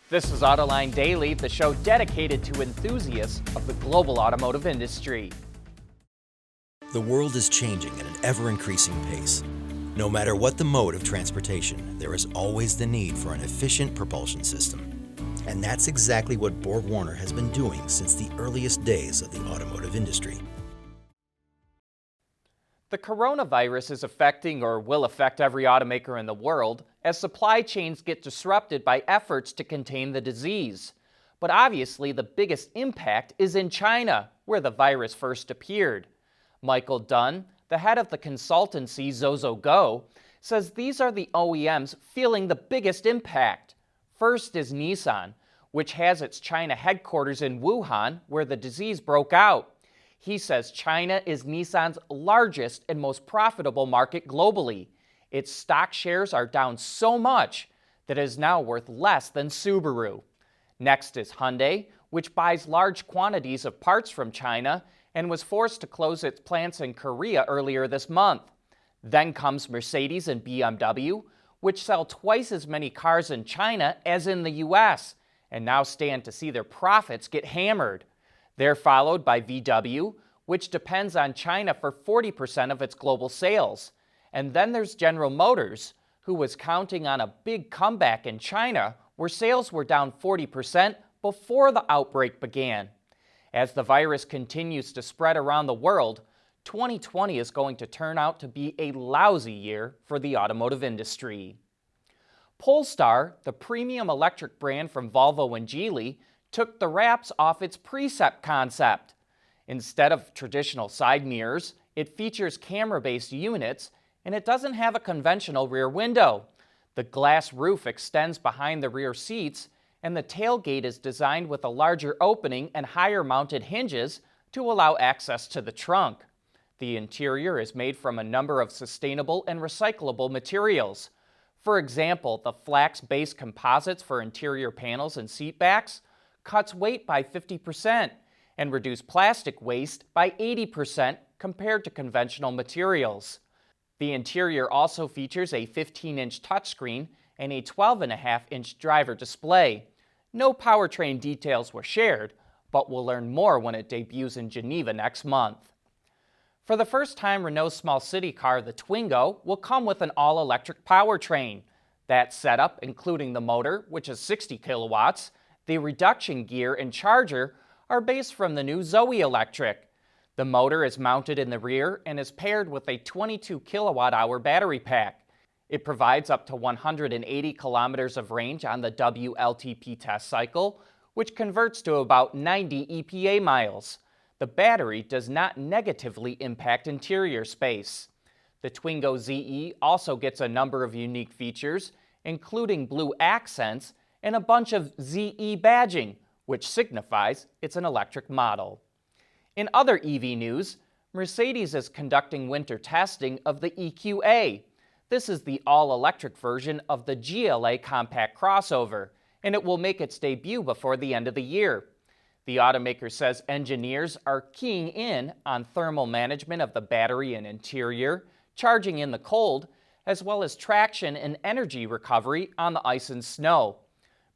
This is Autoline Daily, the show dedicated to enthusiasts of the global automotive industry. The world is changing at an ever-increasing pace. No matter what the mode of transportation, there is always the need for an efficient propulsion system. And that's exactly what BorgWarner has been doing since the earliest days of the automotive industry. The coronavirus is affecting or will affect every automaker in the world as supply chains get disrupted by efforts to contain the disease. But obviously the biggest impact is in China, where the virus first appeared. Michael Dunn, the head of the consultancy ZozoGo, says these are the OEMs feeling the biggest impact. First is Nissan, which has its China headquarters in Wuhan, where the disease broke out. He says China is Nissan's largest and most profitable market globally. Its stock shares are down so much that it is now worth less than Subaru. Next is Hyundai, which buys large quantities of parts from China and was forced to close its plants in Korea earlier this month. Then comes Mercedes and BMW, which sell twice as many cars in China as in the US, and now stand to see their profits get hammered. They're followed by VW, which depends on China for 40% of its global sales. And then there's General Motors, who was counting on a big comeback in China, where sales were down 40% before the outbreak began. As the virus continues to spread around the world, 2020 is going to turn out to be a lousy year for the automotive industry. Polestar, the premium electric brand from Volvo and Geely, took the wraps off its Precept concept. Instead of traditional side mirrors, it features camera-based units, and it doesn't have a conventional rear window. The glass roof extends behind the rear seats, and the tailgate is designed with a larger opening and higher-mounted hinges to allow access to the trunk. The interior is made from a number of sustainable and recyclable materials. For example, the flax-based composites for interior panels and seat backs cuts weight by 50% and reduce plastic waste by 80% compared to conventional materials. The interior also features a 15-inch touchscreen and a 12.5-inch driver display. No powertrain details were shared, but we'll learn more when it debuts in Geneva next month. For the first time, Renault's small city car, the Twingo, will come with an all-electric powertrain. That setup, including the motor, which is 60 kilowatts, the reduction gear and charger are based from the new Zoe Electric. The motor is mounted in the rear and is paired with a 22 kilowatt-hour battery pack. It provides up to 180 kilometers of range on the WLTP test cycle, which converts to about 90 EPA miles. The battery does not negatively impact interior space. The Twingo ZE also gets a number of unique features, including blue accents and a bunch of ZE badging, which signifies it's an electric model. In other EV news, Mercedes is conducting winter testing of the EQA. This is the all-electric version of the GLA compact crossover, and it will make its debut before the end of the year. The automaker says engineers are keying in on thermal management of the battery and interior, charging in the cold, as well as traction and energy recovery on the ice and snow.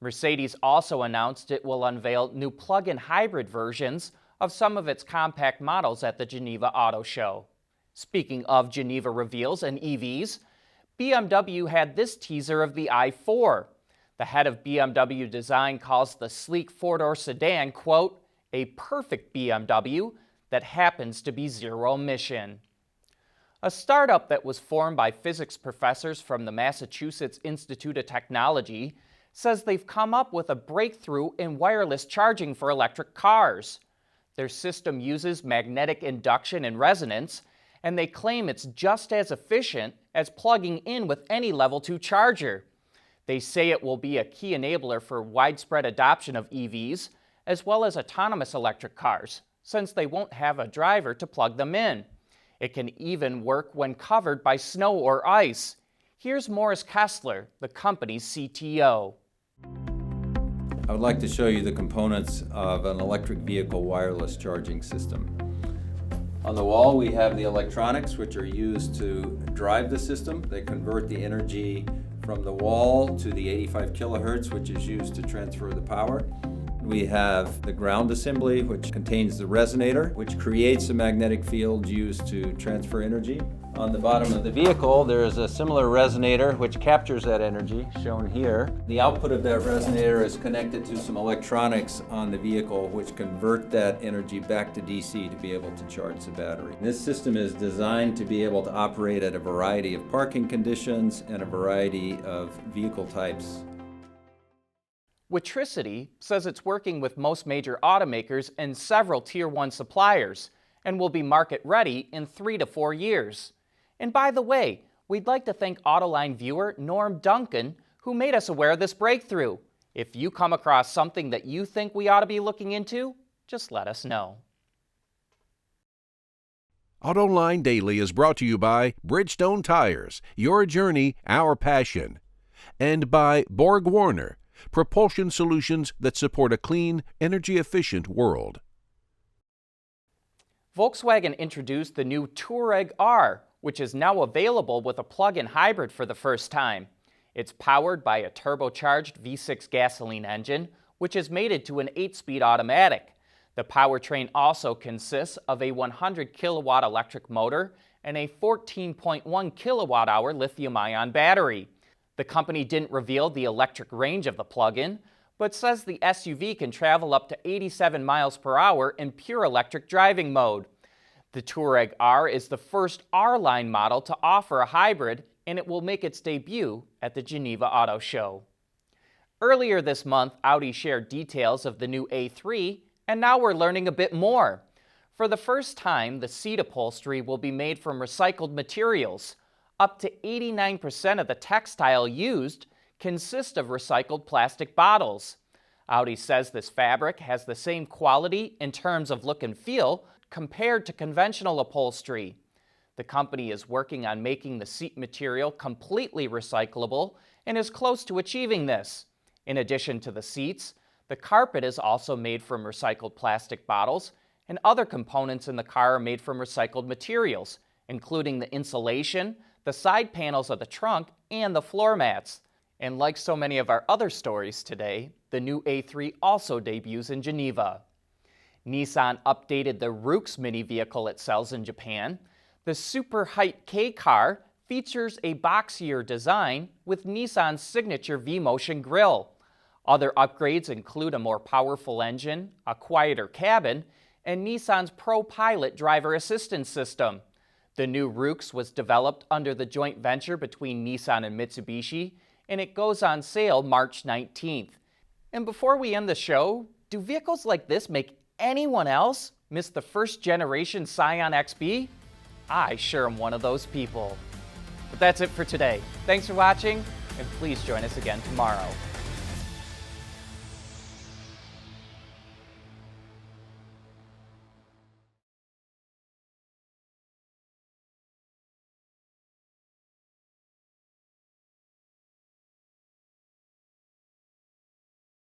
Mercedes also announced it will unveil new plug-in hybrid versions of some of its compact models at the Geneva Auto Show. Speaking of Geneva reveals and EVs, BMW had this teaser of the i4. The head of BMW Design calls the sleek four-door sedan, quote, a perfect BMW that happens to be zero-emission. A startup that was formed by physics professors from the Massachusetts Institute of Technology says they've come up with a breakthrough in wireless charging for electric cars. Their system uses magnetic induction and resonance, and they claim it's just as efficient as plugging in with any Level 2 charger. They say it will be a key enabler for widespread adoption of EVs, as well as autonomous electric cars, since they won't have a driver to plug them in. It can even work when covered by snow or ice. Here's Morris Kessler, the company's CTO. I would like to show you the components of an electric vehicle wireless charging system. On the wall we have the electronics which are used to drive the system. They convert the energy from the wall to the 85 kilohertz, which is used to transfer the power. We have the ground assembly, which contains the resonator, which creates a magnetic field used to transfer energy. On the bottom of the vehicle, there is a similar resonator which captures that energy, shown here. The output of that resonator is connected to some electronics on the vehicle, which convert that energy back to DC to be able to charge the battery. This system is designed to be able to operate at a variety of parking conditions and a variety of vehicle types. WiTricity says it's working with most major automakers and several Tier 1 suppliers and will be market ready in 3 to 4 years. And by the way, we'd like to thank Autoline viewer Norm Duncan, who made us aware of this breakthrough. If you come across something that you think we ought to be looking into, just let us know. Autoline Daily is brought to you by Bridgestone Tires, your journey, our passion, and by Borg Warner, propulsion solutions that support a clean, energy-efficient world. Volkswagen introduced the new Touareg R, which is now available with a plug-in hybrid for the first time. It's powered by a turbocharged V6 gasoline engine, which is mated to an 8-speed automatic. The powertrain also consists of a 100 kilowatt electric motor and a 14.1 kilowatt-hour lithium-ion battery. The company didn't reveal the electric range of the plug-in, but says the SUV can travel up to 87 miles per hour in pure electric driving mode. The Touareg R is the first R-Line model to offer a hybrid, and it will make its debut at the Geneva Auto Show. Earlier this month, Audi shared details of the new A3, and now we're learning a bit more. For the first time, the seat upholstery will be made from recycled materials. Up to 89% of the textile used consists of recycled plastic bottles. Audi says this fabric has the same quality in terms of look and feel compared to conventional upholstery. The company is working on making the seat material completely recyclable and is close to achieving this. In addition to the seats, the carpet is also made from recycled plastic bottles, and other components in the car are made from recycled materials, including the insulation, the side panels of the trunk, and the floor mats. And like so many of our other stories today, the new A3 also debuts in Geneva. Nissan updated the Roox mini vehicle it sells in Japan. The Super Height K car features a boxier design with Nissan's signature V-Motion grille. Other upgrades include a more powerful engine, a quieter cabin, and Nissan's Pro Pilot driver assistance system. The new Roox was developed under the joint venture between Nissan and Mitsubishi, and it goes on sale March 19th. And before we end the show, do vehicles like this make anyone else miss the first generation Scion XB? I sure am one of those people. But that's it for today. Thanks for watching, and please join us again tomorrow.